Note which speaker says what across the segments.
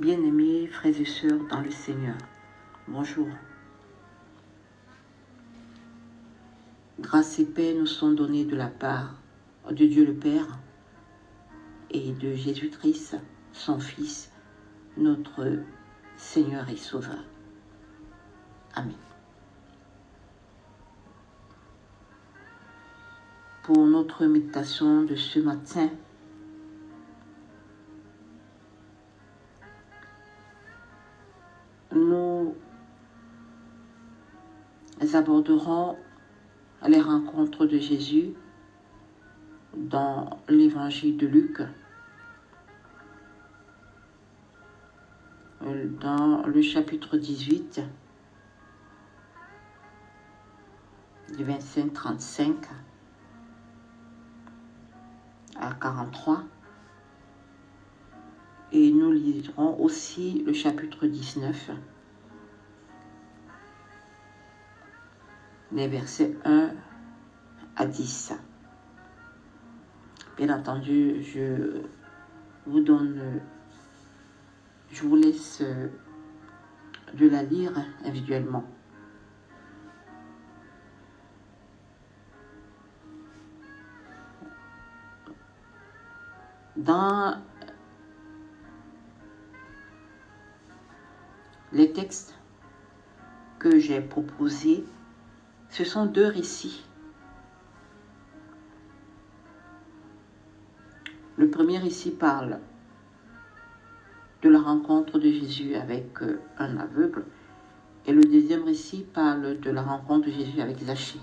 Speaker 1: Bien-aimés frères et sœurs dans le Seigneur, bonjour. Grâce et paix nous sont données de la part de Dieu le Père et de Jésus-Christ, son Fils, notre Seigneur et Sauveur. Amen. Pour notre méditation de ce matin, nous aborderons les rencontres de Jésus dans l'évangile de Luc, dans le chapitre 18, du 25-35 à 43. Et nous lirons aussi le chapitre 19, les versets 1 à 10. Bien entendu, je vous laisse de la lire individuellement. Dans les textes que j'ai proposés, ce sont deux récits. Le premier récit parle de la rencontre de Jésus avec un aveugle et le deuxième récit parle de la rencontre de Jésus avec Zachée.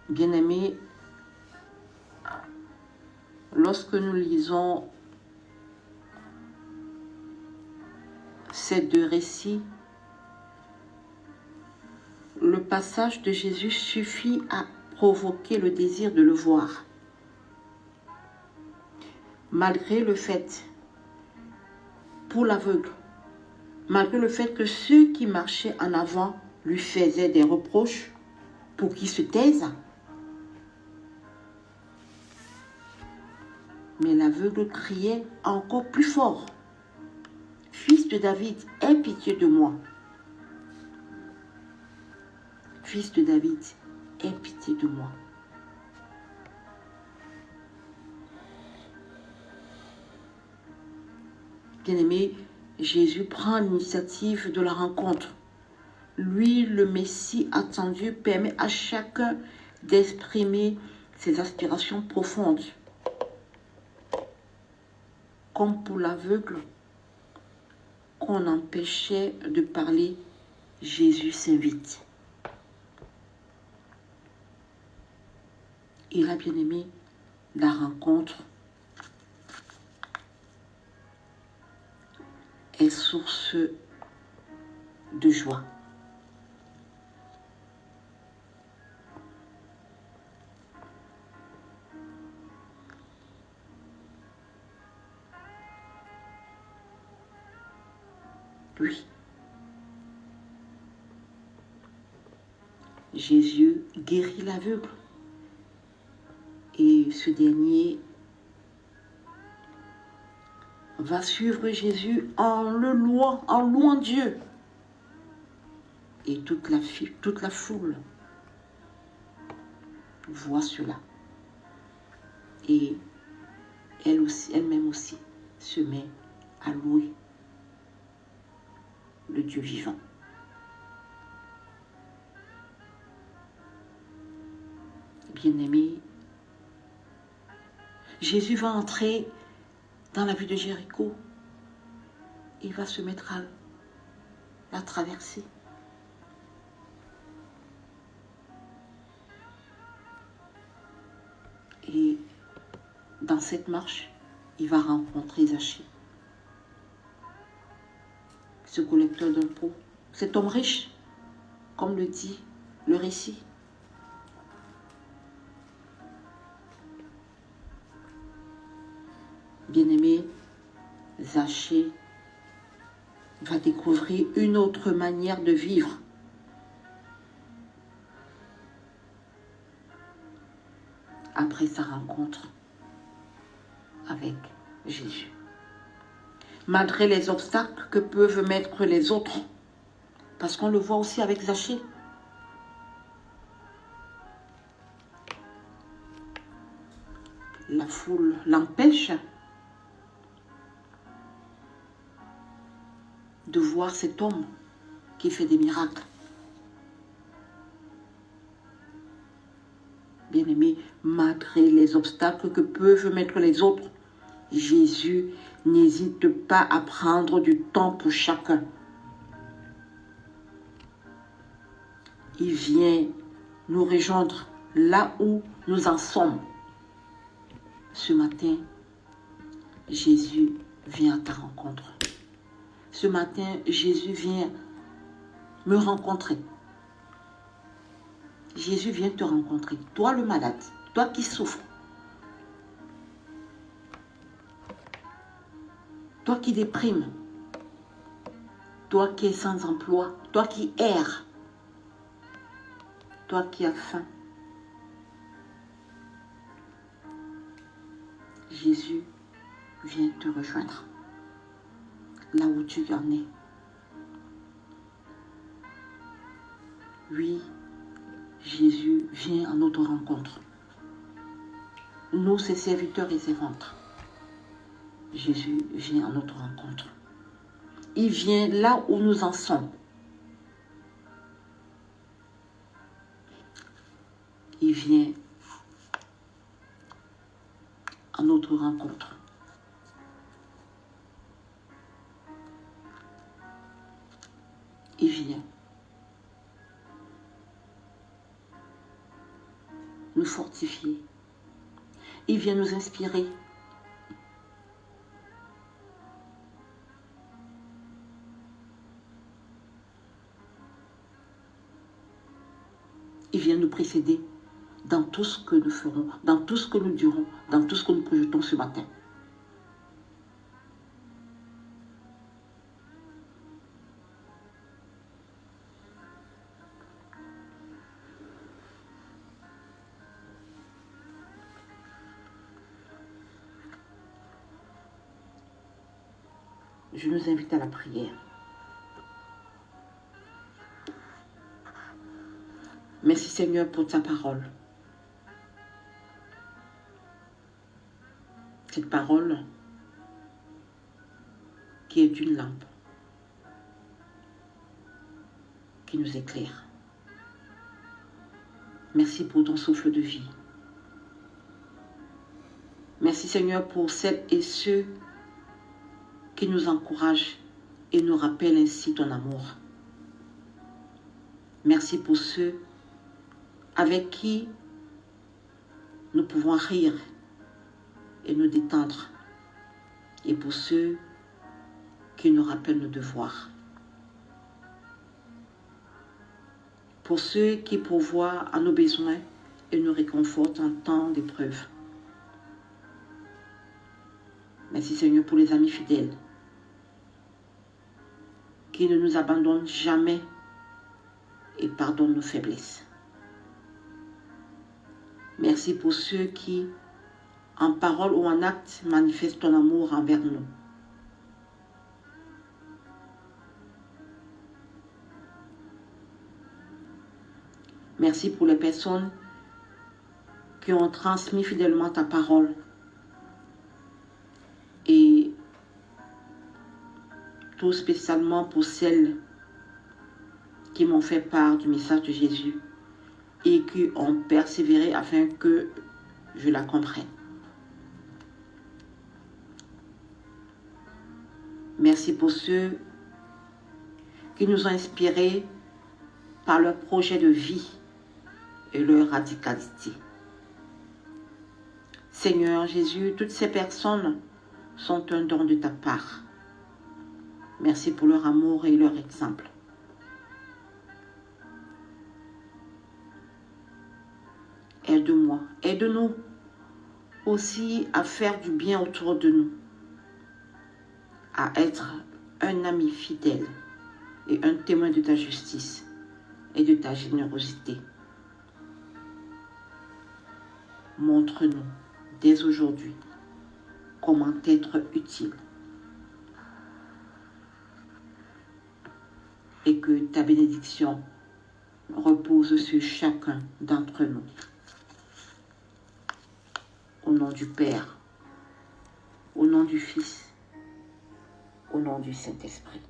Speaker 1: Bien-aimés, lorsque nous lisons ces deux récits, le passage de Jésus suffit à provoquer le désir de le voir. Malgré le fait, pour l'aveugle, malgré le fait que ceux qui marchaient en avant lui faisaient des reproches pour qu'il se taise, mais l'aveugle criait encore plus fort. « Fils de David, aie pitié de moi. Fils de David, aie pitié de moi. » Bien-aimé, Jésus prend l'initiative de la rencontre. Lui, le Messie attendu, permet à chacun d'exprimer ses aspirations profondes. Comme pour l'aveugle qu'on empêchait de parler, Jésus s'invite. Et là, bien-aimé, la rencontre est source de joie. Oui, Jésus guérit l'aveugle et ce dernier va suivre Jésus en le louant, en louant Dieu. Et toute la foule voit cela. Et elle-même aussi se met à louer le Dieu vivant. Bien-aimé, Jésus va entrer dans la ville de Jéricho. Il va se mettre à la traverser. Et dans cette marche, il va rencontrer Zachée, ce collecteur d'impôts, cet homme riche, comme le dit le récit. Bien-aimé, Zachée va découvrir une autre manière de vivre. après sa rencontre avec Jésus. Malgré les obstacles que peuvent mettre les autres, parce qu'on le voit aussi avec Zachée. La foule l'empêche de voir cet homme qui fait des miracles. Bien-aimés, malgré les obstacles que peuvent mettre les autres, Jésus n'hésite pas à prendre du temps pour chacun. Il vient nous rejoindre là où nous en sommes. Ce matin, Jésus vient à ta rencontre. Ce matin, Jésus vient me rencontrer. Jésus vient te rencontrer. Toi le malade, toi qui souffres, toi qui déprimes, toi qui es sans emploi, toi qui erres, toi qui as faim. Jésus vient te rejoindre là où tu en es. Oui, Jésus vient à notre rencontre. Nous, ses serviteurs et servantes, Jésus vient à notre rencontre. Il vient là où nous en sommes. Il vient à notre rencontre. Il vient nous fortifier. Il vient nous inspirer. Il vient nous précéder dans tout ce que nous ferons, dans tout ce que nous dirons, dans tout ce que nous projetons ce matin. Je nous invite à la prière. Merci Seigneur pour ta parole. Cette parole qui est une lampe, qui nous éclaire. Merci pour ton souffle de vie. Merci Seigneur pour celles et ceux qui nous encouragent et nous rappellent ainsi ton amour. Merci pour ceux avec qui nous pouvons rire et nous détendre. Et pour ceux qui nous rappellent nos devoirs. Pour ceux qui pourvoient à nos besoins et nous réconfortent en temps d'épreuve. Merci Seigneur pour les amis fidèles qui ne nous abandonnent jamais et pardonnent nos faiblesses. Merci pour ceux qui, en parole ou en acte, manifestent ton amour envers nous. Merci pour les personnes qui ont transmis fidèlement ta parole et tout spécialement pour celles qui m'ont fait part du message de Jésus et qui ont persévéré afin que je la comprenne. Merci pour ceux qui nous ont inspirés par leur projet de vie et leur radicalité. Seigneur Jésus, toutes ces personnes sont un don de ta part. Merci pour leur amour et leur exemple. Aide-moi, aide-nous aussi à faire du bien autour de nous, à être un ami fidèle et un témoin de ta justice et de ta générosité. Montre-nous dès aujourd'hui comment être utile et que ta bénédiction repose sur chacun d'entre nous. Au nom du Père, au nom du Fils, au nom du Saint-Esprit.